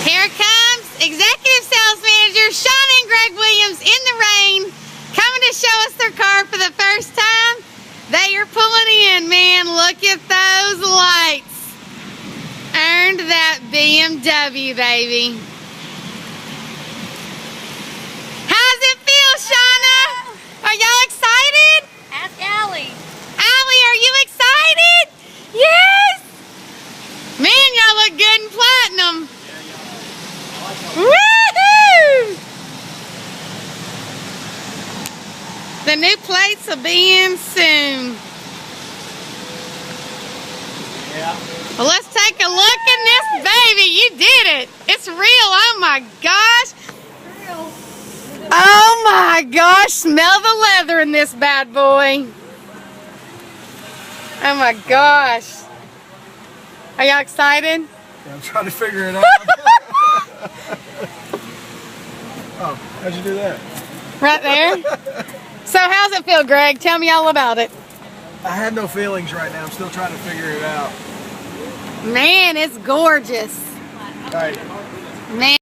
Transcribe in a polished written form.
Here comes Executive Sales Manager Channah Greg Williams in the rain, coming to show us their car for the first time. They are pulling in, man. Look at those lights. Earned that BMW, baby. How's it feel, Channah? Are y'all excited? Ask Allie. Allie, are you excited? Yes! Man, y'all look good in platinum. Woohoo! The new plates will be in soon. Yeah. Well, let's take a look in this baby. You did it. It's real. Oh my gosh. Real. Oh my gosh. Smell the leather in this bad boy. Oh my gosh. Are y'all excited? Yeah, I'm trying to figure it out. Oh, how'd you do that? Right there. So how's it feel, Greg? Tell me all about it. I have no feelings right now. I'm still trying to figure it out. Man, it's gorgeous. All right. Man.